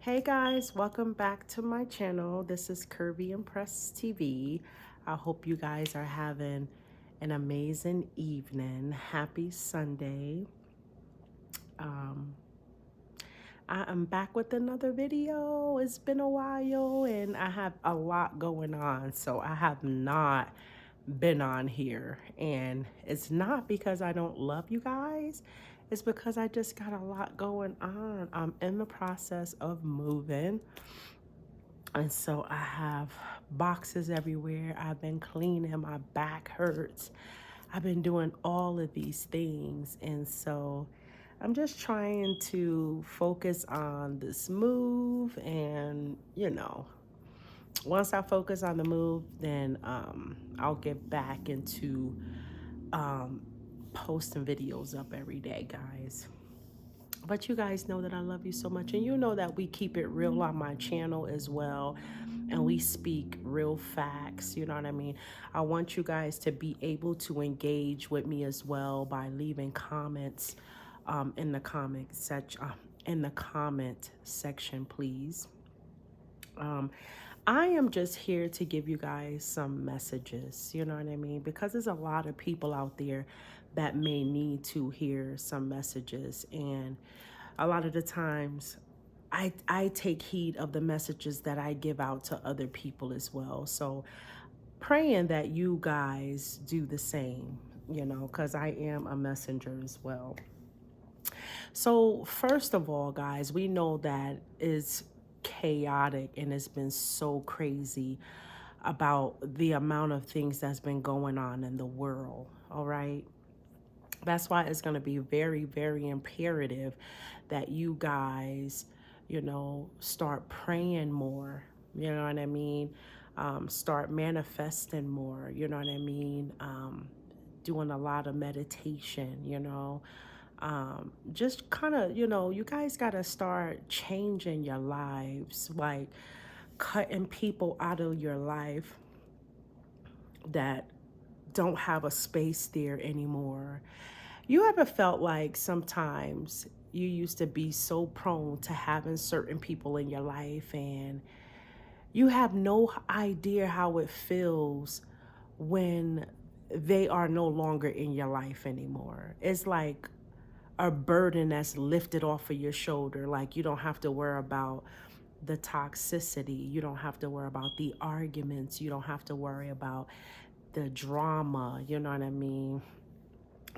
Hey guys, welcome back to my channel. This is Curvy Impress TV. I hope you guys are having an amazing evening. Happy Sunday. Um, I am back with another video. It's been a while and I have a lot going on, so I have not been on here. And it's not because I don't love you guys, it's because I just got a lot going on. I'm in the process of moving. And so I have boxes everywhere. I've been cleaning, my back hurts. I've been doing all of these things. And so I'm just trying to focus on this move. And, once I focus on the move, then I'll get back into um, posting videos up every day, guys. But you guys know that I love you so much, and you know that we keep it real on my channel as well, and we speak real facts. You know what I mean? I want you guys to be able to engage with me as well by leaving comments in the comment section, please. Um, I am just here to give you guys some messages, you know what I mean? Because there's a lot of people out there that may need to hear some messages. And a lot of the times, I take heed of the messages that I give out to other people as well. So praying that you guys do the same, because I am a messenger as well. So, first of all, guys, we know that it's chaotic and it's been so crazy about the amount of things that's been going on in the world. All right. That's why it's going to be very, very imperative that you guys, start praying more. You know what I mean? Start manifesting more. You know what I mean? Doing a lot of meditation, just kind of, you guys got to start changing your lives, like cutting people out of your life that don't have a space there anymore. You ever felt like sometimes you used to be so prone to having certain people in your life and you have no idea how it feels when they are no longer in your life anymore? It's like a burden that's lifted off of your shoulder. Like you don't have to worry about the toxicity. You don't have to worry about the arguments. You don't have to worry about the drama. You know what I mean?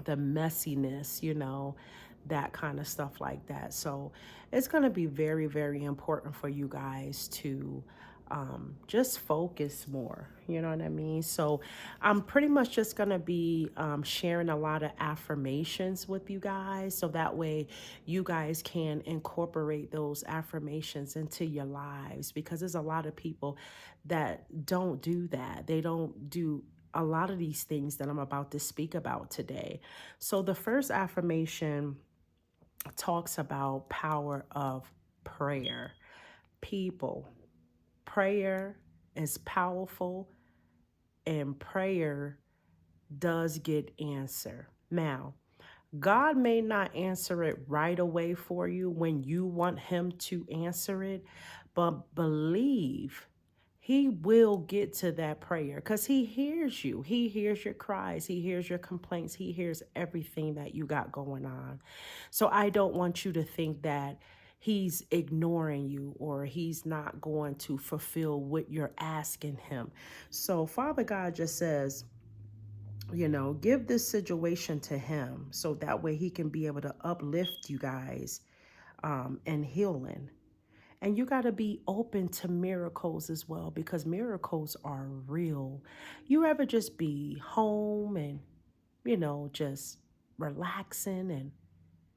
The messiness, that kind of stuff like that. So it's going to be very, very important for you guys to just focus more. You know what I mean? So I'm pretty much just going to be sharing a lot of affirmations with you guys. So that way you guys can incorporate those affirmations into your lives, because there's a lot of people that don't do that. They don't do a lot of these things that I'm about to speak about today. So the first affirmation talks about power of prayer. People, prayer is powerful and prayer does get answer. Now, God may not answer it right away for you when you want him to answer it, but believe he will get to that prayer because he hears you. He hears your cries. He hears your complaints. He hears everything that you got going on. So I don't want you to think that he's ignoring you or he's not going to fulfill what you're asking him. So Father God just says, give this situation to him so that way he can be able to uplift you guys and healing. And you got to be open to miracles as well, because miracles are real. You ever just be home and, just relaxing and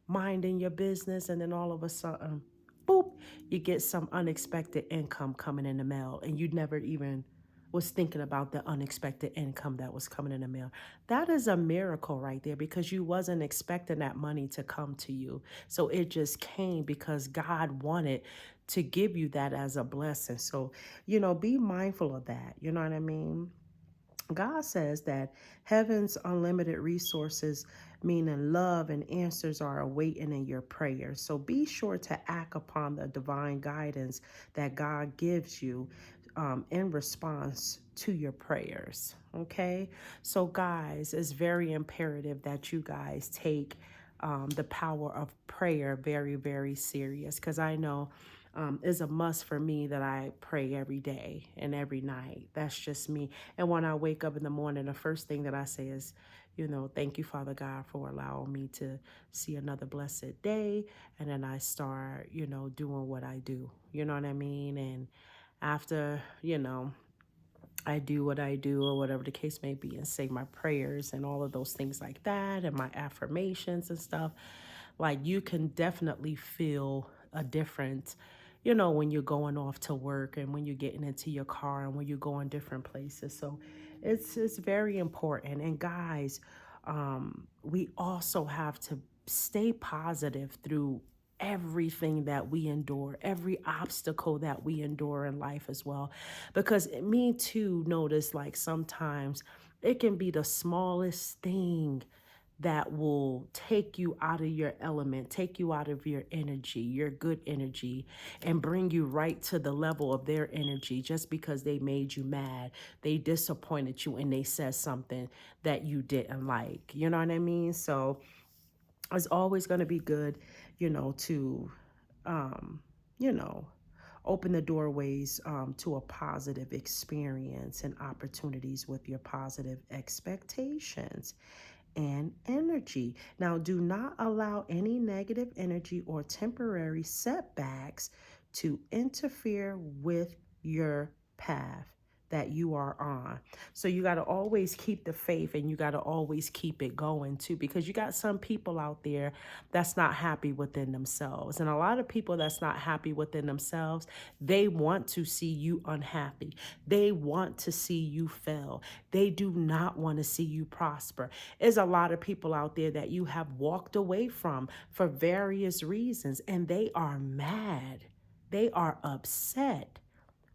minding your business, and then all of a sudden, boop, you get some unexpected income coming in the mail, and you never even was thinking about the unexpected income that was coming in the mail. That is a miracle right there, because you wasn't expecting that money to come to you. So it just came because God wanted to give you that as a blessing. So, be mindful of that. You know what I mean? God says that heaven's unlimited resources, meaning love and answers, are awaiting in your prayers. So be sure to act upon the divine guidance that God gives you in response to your prayers. Okay? So, guys, it's very imperative that you guys take the power of prayer very, very serious, because I know is a must for me that I pray every day and every night. That's just me. And when I wake up in the morning, the first thing that I say is, thank you, Father God, for allowing me to see another blessed day. And then I start, doing what I do. You know what I mean? And after, I do what I do, or whatever the case may be, and say my prayers and all of those things like that, and my affirmations and stuff, like, you can definitely feel a difference, when you're going off to work and when you're getting into your car and when you're going different places. So it's very important. And guys, we also have to stay positive through everything that we endure, every obstacle that we endure in life as well. Because me too, notice, like, sometimes it can be the smallest thing that will take you out of your element, take you out of your energy, your good energy, and bring you right to the level of their energy, just because they made you mad, they disappointed you, and they said something that you didn't like. You know what I mean? So it's always going to be good, to, you know, open the doorways to a positive experience and opportunities with your positive expectations and energy. Now, do not allow any negative energy or temporary setbacks to interfere with your path that you are on. So you got to always keep the faith, and you got to always keep it going too, because you got some people out there that's not happy within themselves. And a lot of people that's not happy within themselves, they want to see you unhappy. They want to see you fail. They do not want to see you prosper. There's a lot of people out there that you have walked away from for various reasons, and they are mad. They are upset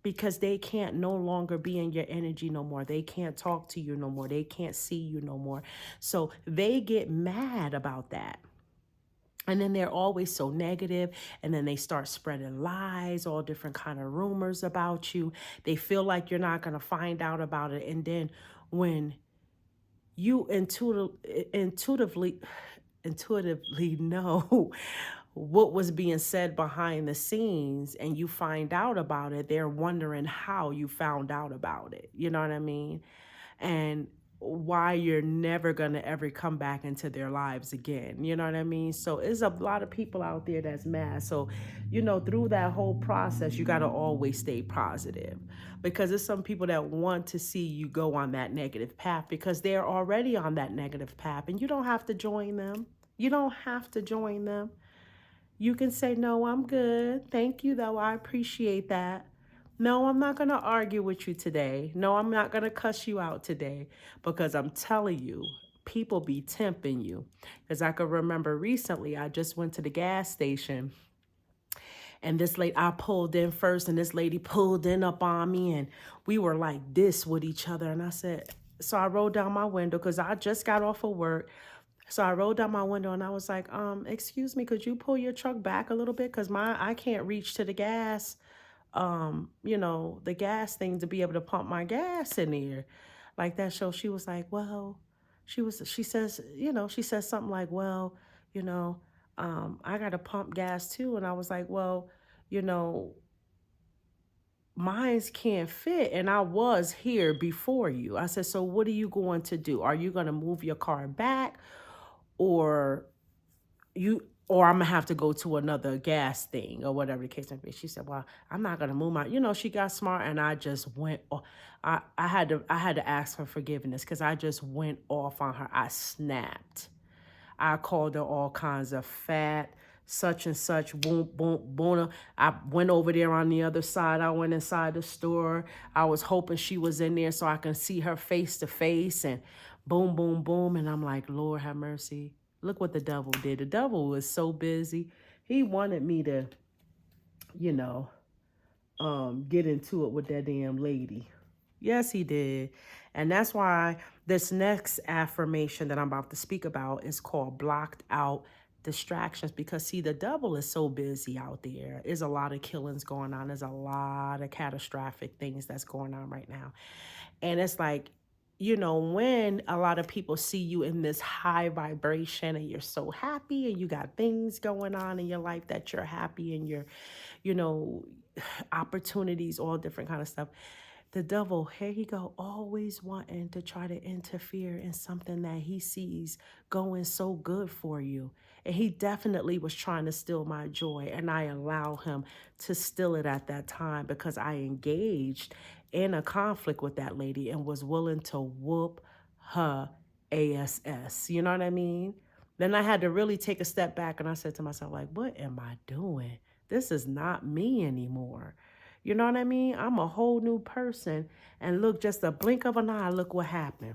because they can't no longer be in your energy no more. They can't talk to you no more. They can't see you no more. So they get mad about that. And then they're always so negative, and then they start spreading lies, all different kind of rumors about you. They feel like you're not going to find out about it. And then when you intuitively know what was being said behind the scenes, and you find out about it, they're wondering how you found out about it. You know what I mean? And why you're never going to ever come back into their lives again. You know what I mean? So there's a lot of people out there that's mad. So, through that whole process, you got to always stay positive, because there's some people that want to see you go on that negative path because they're already on that negative path, and you don't have to join them. You don't have to join them. You can say, no, I'm good. Thank you, though. I appreciate that. No, I'm not going to argue with you today. No, I'm not going to cuss you out today, because I'm telling you, people be tempting you. Because I could remember recently, I just went to the gas station, and I pulled in first, and this lady pulled in up on me, and we were like this with each other. And I said, so I rolled down my window because I just got off of work. So I rolled down my window, and I was like, excuse me, could you pull your truck back a little bit? Because I can't reach to the gas, the gas thing to be able to pump my gas in here like that. So she was like, well, she says something like, well, you know, I got to pump gas too. And I was like, well, you know, mines can't fit, and I was here before you. I said, so what are you going to do? Are you going to move your car back, or I'm gonna have to go to another gas thing, or whatever the case may be? She said, well, I'm not gonna move my, she got smart, and I just went off. I had to ask for forgiveness, because I just went off on her. I snapped. I called her all kinds of fat, such and such, boom, boom, boom. I went over there on the other side. I went inside the store. I was hoping she was in there so I can see her face to face, and boom, boom, boom. And I'm like, Lord have mercy. Look what the devil did. The devil was so busy. He wanted me to, you know, get into it with that damn lady. Yes, he did. And that's why this next affirmation that I'm about to speak about is called blocked out distractions. Because, see, the devil is so busy out there. There's a lot of killings going on, there's a lot of catastrophic things that's going on right now. And it's like, when a lot of people see you in this high vibration and you're so happy and you got things going on in your life that you're happy and you're, you know, opportunities, all different kind of stuff. The devil, here he go, always wanting to try to interfere in something that he sees going so good for you. And he definitely was trying to steal my joy. And I allow him to steal it at that time because I engaged in a conflict with that lady and was willing to whoop her ass. You know what I mean? Then I had to really take a step back and I said to myself, like, what am I doing? This is not me anymore. You know what I mean? I'm a whole new person. And look, just a blink of an eye, look what happened.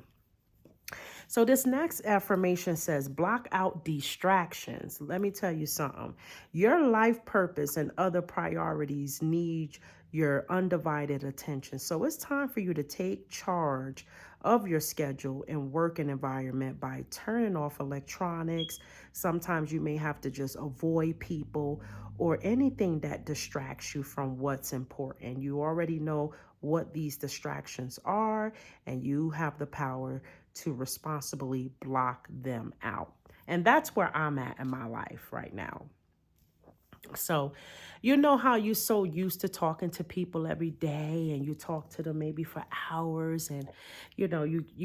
So this next affirmation says, block out distractions. Let me tell you something. Your life purpose and other priorities need your undivided attention. So it's time for you to take charge of your schedule and working environment by turning off electronics. Sometimes you may have to just avoid people or anything that distracts you from what's important. You already know what these distractions are, and you have the power to responsibly block them out. And that's where I'm at in my life right now. So, you know how you're so used to talking to people every day and you talk to them maybe for hours, and you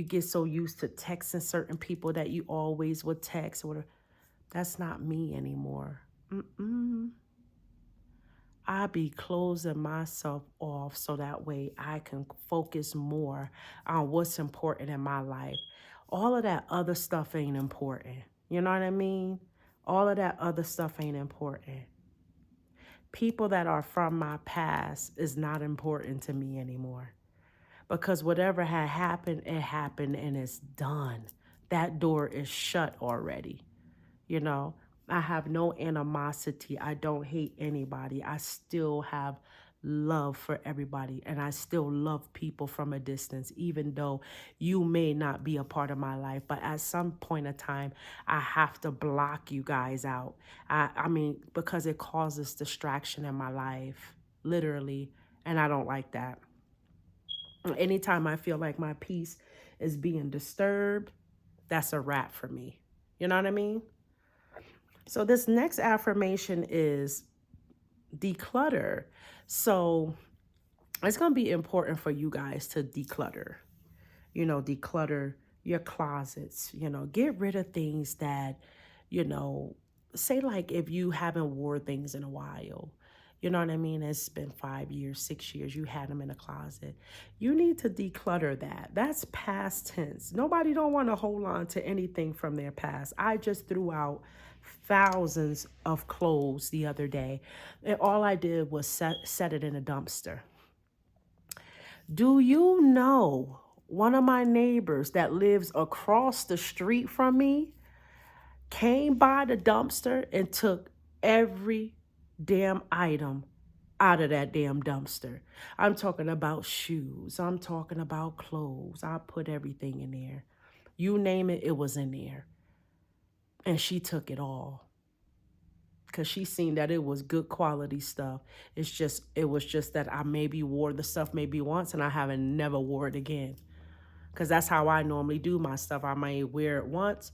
get so used to texting certain people that you always would text or that's not me anymore. I be closing myself off so that way I can focus more on what's important in my life. All of that other stuff ain't important. You know what I mean? All of that other stuff ain't important. People that are from my past is not important to me anymore. Because whatever had happened, it happened and it's done. That door is shut already. You know, I have no animosity. I don't hate anybody. I still have love for everybody. And I still love people from a distance, even though you may not be a part of my life. But at some point of time, I have to block you guys out. I mean, because it causes distraction in my life, literally. And I don't like that. Anytime I feel like my peace is being disturbed, that's a wrap for me. You know what I mean? So this next affirmation is declutter. So it's going to be important for you guys to declutter. Declutter your closets, get rid of things that, you know, say like if you haven't wore things in a while, you know what I mean? It's been 5 years, 6 years, you had them in a closet. You need to declutter that. That's past tense. Nobody don't want to hold on to anything from their past. I just threw out thousands of clothes the other day, and all I did was set it in a dumpster. Do you know one of my neighbors that lives across the street from me came by the dumpster and took every damn item out of that damn dumpster? I'm talking about shoes. I'm talking about clothes. I put everything in there. You name it, it was in there. And she took it all because she seen that it was good quality stuff. It was just that I maybe wore the stuff maybe once and I haven't never wore it again. Because that's how I normally do my stuff. I might wear it once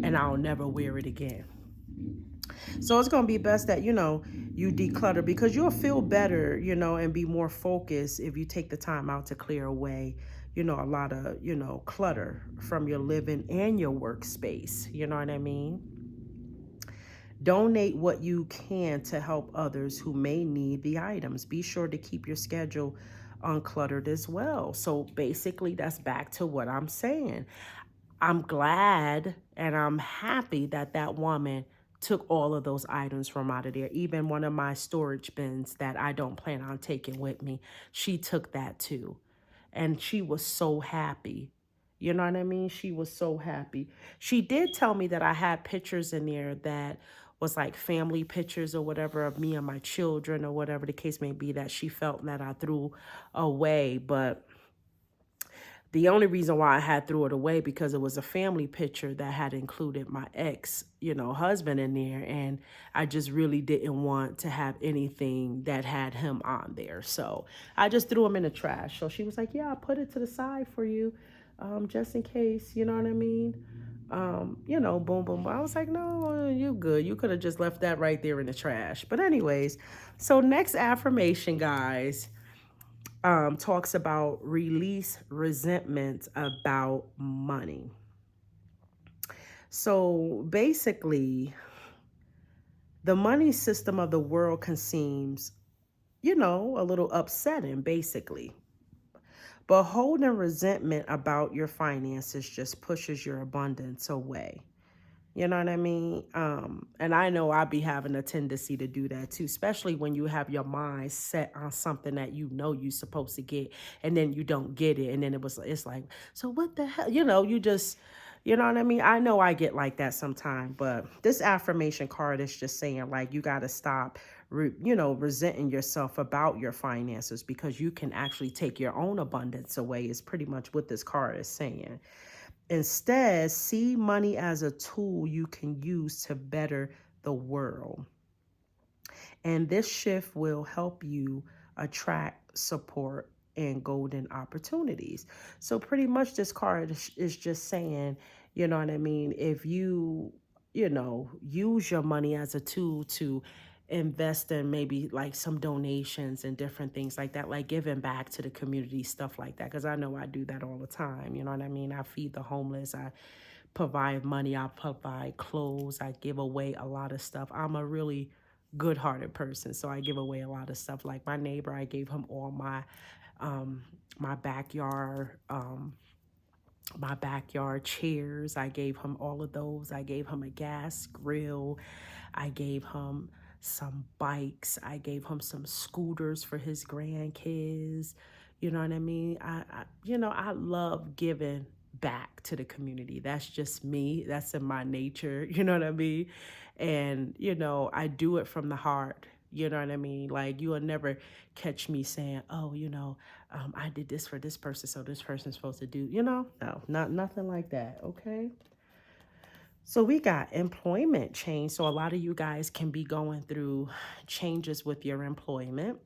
and I'll never wear it again. So it's going to be best that, you declutter, because you'll feel better, and be more focused if you take the time out to clear away, a lot of, clutter from your living and your workspace. You know what I mean? Donate what you can to help others who may need the items. Be sure to keep your schedule uncluttered as well. So basically, that's back to what I'm saying. I'm glad and I'm happy that that woman took all of those items from out of there. Even one of my storage bins that I don't plan on taking with me, she took that too. And she was so happy. You know what I mean? She was so happy. She did tell me that I had pictures in there that was like family pictures or whatever of me and my children or whatever the case may be that she felt that I threw away. But The only reason why I had threw it away because it was a family picture that had included my ex, husband in there, and I just really didn't want to have anything that had him on there. So I just threw him in the trash. So she was like, "Yeah, I'll put it to the side for you, just in case." You know what I mean? Boom, boom, boom. I was like, "No, you good. You could have just left that right there in the trash." But anyways, so next affirmation, guys, talks about release resentment about money. So basically, the money system of the world can seem, a little upsetting, basically. But holding resentment about your finances just pushes your abundance away. You know what I mean? And I know I be having a tendency to do that too, especially when you have your mind set on something that you're supposed to get, and then you don't get it, and then it's like, so what the hell? You just, you know what I mean? I know I get like that sometimes, but this affirmation card is just saying like you got to stop, resenting yourself about your finances, because you can actually take your own abundance away. Is pretty much what this card is saying. Instead, see money as a tool you can use to better the world. And this shift will help you attract support and golden opportunities. So pretty much this card is just saying, you know what I mean? If use your money as a tool to invest in maybe like some donations and different things like that, like giving back to the community, stuff like that. Because I know I do that all the time. You know what I mean? I feed the homeless. I provide money. I provide clothes. I give away a lot of stuff. I'm a really good-hearted person, so I give away a lot of stuff. Like my neighbor, I gave him all my backyard chairs. I gave him all of those. I gave him a gas grill. I gave him some bikes. I gave him some scooters for his grandkids. You know what I mean? I love giving back to the community. That's just me. That's in my nature. You know what I mean? And, I do it from the heart. You know what I mean? Like, you will never catch me saying, oh, I did this for this person, so this person's supposed to do, no, not nothing like that. Okay. So we got employment change. So a lot of you guys can be going through changes with your employment,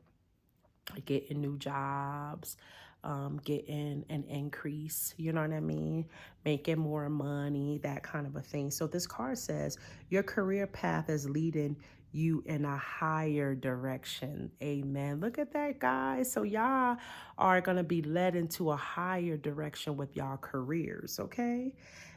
getting new jobs, getting an increase, you know what I mean? Making more money, that kind of a thing. So this card says your career path is leading you in a higher direction. Amen. Look at that, guys. So y'all are going to be led into a higher direction with y'all careers, okay?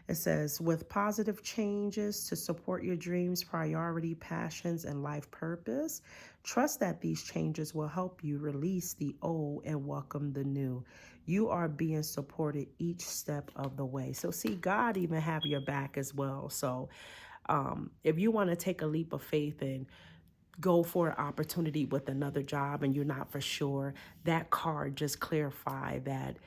It says, with positive changes to support your dreams, priority, passions, and life purpose, trust that these changes will help you release the old and welcome the new. You are being supported each step of the way. So see, God even have your back as well. So if you want to take a leap of faith and go for an opportunity with another job and you're not for sure, that card just clarify that,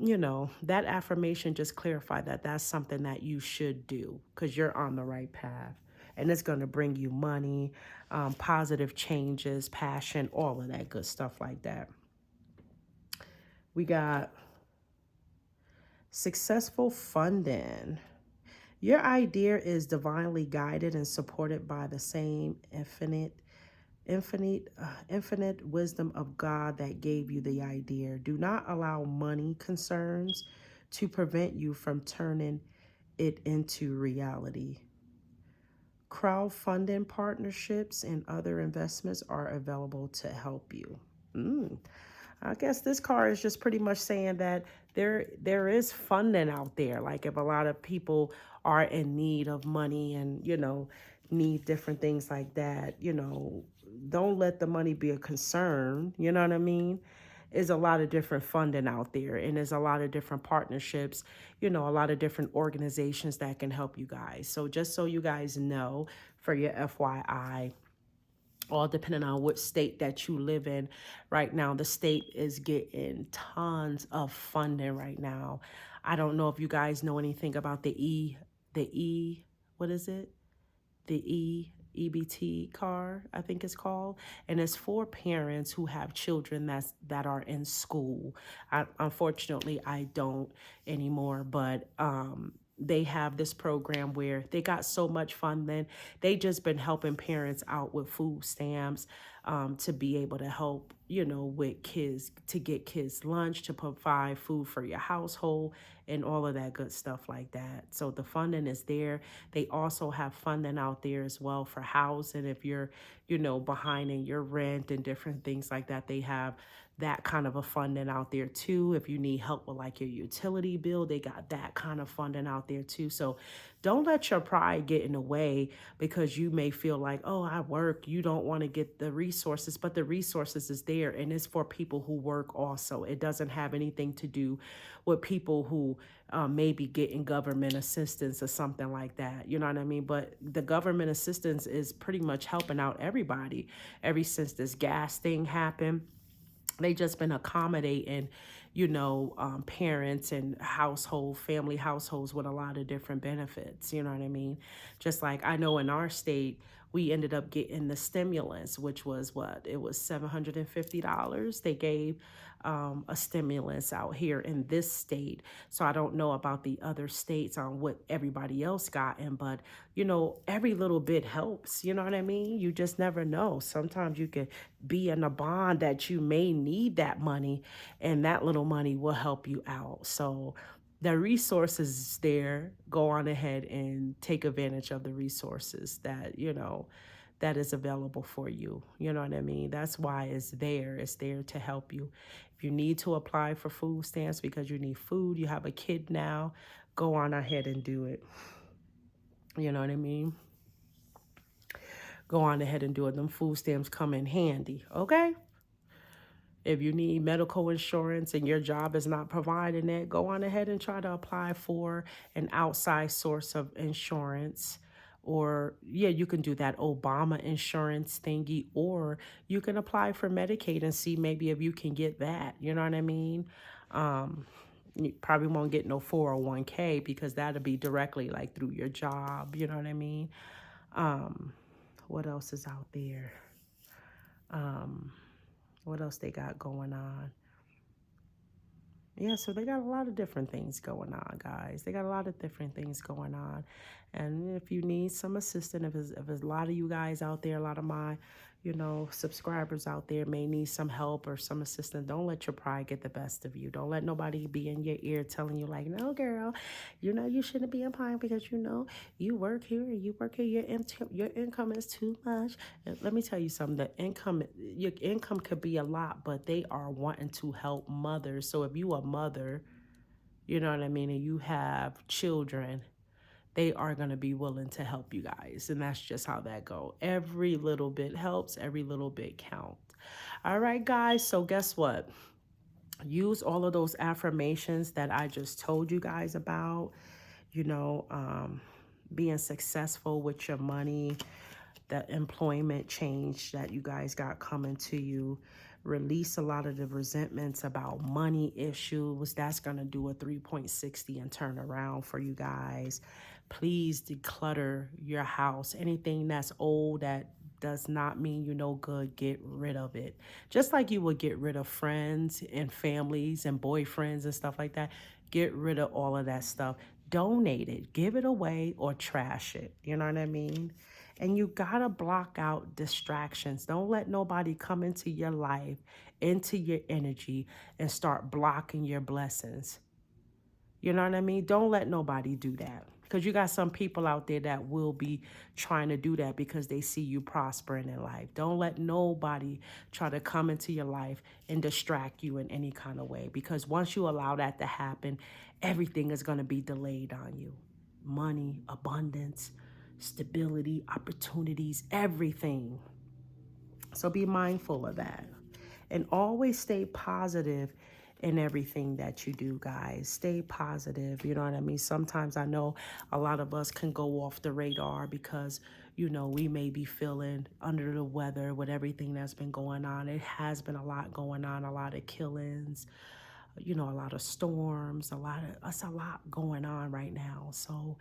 that affirmation just clarify that that's something that you should do because you're on the right path. And it's going to bring you money, positive changes, passion, all of that good stuff like that. We got successful funding. Your idea is divinely guided and supported by the same infinite wisdom of God that gave you the idea. Do not allow money concerns to prevent you from turning it into reality. Crowdfunding partnerships and other investments are available to help you. I guess this card is just pretty much saying that there is funding out there. Like if a lot of people are in need of money and, need different things like that, don't let the money be a concern. You know what I mean? There's a lot of different funding out there, and there's a lot of different partnerships, a lot of different organizations that can help you guys. So just so you guys know, for your FYI, all depending on what state that you live in right now, the state is getting tons of funding right now. I don't know if you guys know anything about what is it? The EBT car, I think it's called, and it's for parents who have children that are in school. Unfortunately, I don't anymore, but they have this program where they got so much funding. They just been helping parents out with food stamps, to be able to help, with kids, to get kids lunch, to provide food for your household, and all of that good stuff like that. So the funding is there. They also have funding out there as well for housing. If you're, behind in your rent and different things like that, they have that kind of a funding out there too. If you need help with like your utility bill, they got that kind of funding out there too. So don't let your pride get in the way because you may feel like, oh, I work. You don't want to get the resources, but the resources is there, and it's for people who work also. It doesn't have anything to do with people who may be getting government assistance or something like that. You know what I mean? But the government assistance is pretty much helping out everybody. Ever since this gas thing happened, they just been accommodating, parents and family households with a lot of different benefits. You know what I mean? Just like I know in our state, we ended up getting the stimulus, which was what? It was $750. They gave a stimulus out here in this state. So I don't know about the other states on what everybody else gotten, but every little bit helps. You know what I mean? You just never know. Sometimes you could be in a bond that you may need that money, and that little money will help you out. So the resources is there. Go on ahead and take advantage of the resources that is available for you. You know what I mean? That's why it's there. It's there to help you. If you need to apply for food stamps because you need food, you have a kid now, go on ahead and do it. You know what I mean? Go on ahead and do it. Them food stamps come in handy, okay? If you need medical insurance and your job is not providing it, go on ahead and try to apply for an outside source of insurance. Or, yeah, you can do that Obama insurance thingy, or you can apply for Medicaid and see maybe if you can get that. You know what I mean? You probably won't get no 401k because that'll be directly like through your job. You know what I mean? What else is out there? What else they got going on? Yeah, so they got a lot of different things going on, guys. They got a lot of different things going on. And if you need some assistance, if there's a lot of you guys out there, a lot of my, subscribers out there may need some help or some assistance, don't let your pride get the best of you. Don't let nobody be in your ear telling you like, no, girl, you shouldn't be applying because, you work here and you work here, your income is too much. And let me tell you something, your income could be a lot, but they are wanting to help mothers. So if you a mother, you know what I mean, and you have children, they are going to be willing to help you guys. And that's just how that go. Every little bit helps. Every little bit counts. All right, guys. So guess what? Use all of those affirmations that I just told you guys about, you know, being successful with your money, the employment change that you guys got coming to you. Release a lot of the resentments about money issues. That's going to do a 360 and turn around for you guys. Please declutter your house. Anything that's old that does not mean you no good, get rid of it. Just like you would get rid of friends and families and boyfriends and stuff like that. Get rid of all of that stuff. Donate it, give it away, or trash it. You know what I mean? And you gotta block out distractions. Don't let nobody come into your life, into your energy, and start blocking your blessings. You know what I mean? Don't let nobody do that. Because you got some people out there that will be trying to do that because they see you prospering in life. Don't let nobody try to come into your life and distract you in any kind of way. Because once you allow that to happen, everything is going to be delayed on you. Money, abundance, stability, opportunities, everything. So be mindful of that. And always stay positive in everything that you do, guys. Stay positive. You know what I mean? Sometimes I know a lot of us can go off the radar because, we may be feeling under the weather with everything that's been going on. It has been a lot going on, a lot of killings, a lot of storms, a lot going on right now. So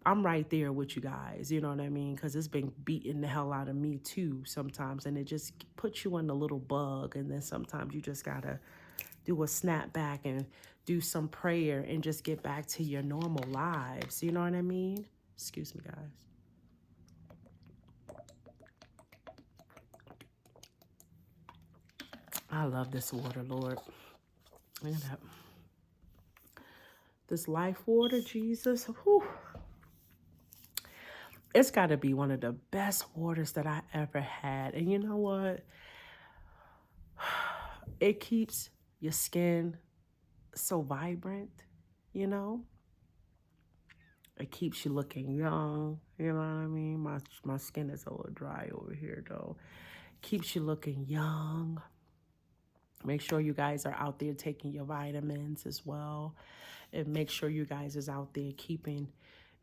I'm right there with you guys, you know what I mean? Because it's been beating the hell out of me too sometimes. And it just puts you in a little bug. And then sometimes you just got to do a snap back and do some prayer and just get back to your normal lives. You know what I mean? Excuse me, guys. I love this water, Lord. Look at that. This life water, Jesus. Whew. It's got to be one of the best waters that I ever had. And you know what? It keeps your skin so vibrant, you know? It keeps you looking young, you know what I mean? My skin is a little dry over here though. Keeps you looking young. Make sure you guys are out there taking your vitamins as well. And make sure you guys is out there keeping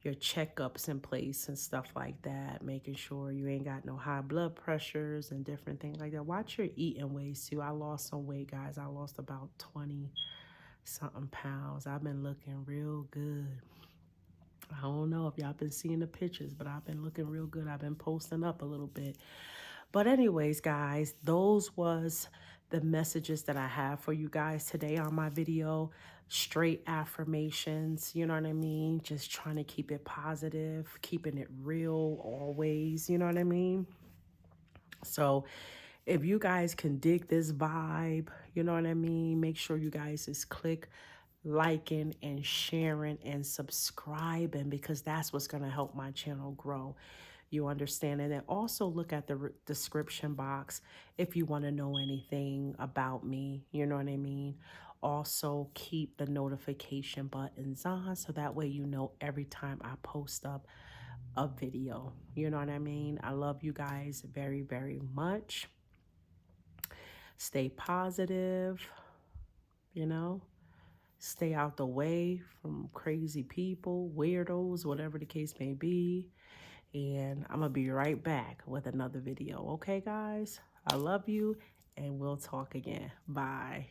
your checkups in place and stuff like that. Making sure you ain't got no high blood pressures and different things like that. Watch your eating ways too. I lost some weight, guys. I lost about 20 something pounds. I've been looking real good. I don't know if y'all been seeing the pictures, but I've been looking real good. I've been posting up a little bit. But anyways, guys, those was the messages that I have for you guys today on my video. Straight affirmations, you know what I mean? Just trying to keep it positive, keeping it real always, you know what I mean? So if you guys can dig this vibe, you know what I mean? Make sure you guys just click liking and sharing and subscribing, because that's what's going to help my channel grow. You understand? And then also look at the description box if you want to know anything about me, you know what I mean? Also keep the notification buttons on so that way you know every time I post up a video, you know what I mean? I love you guys very, very much. Stay positive, you know? Stay out the way from crazy people, weirdos, whatever the case may be. And I'm going to be right back with another video. Okay, guys? I love you, and we'll talk again. Bye.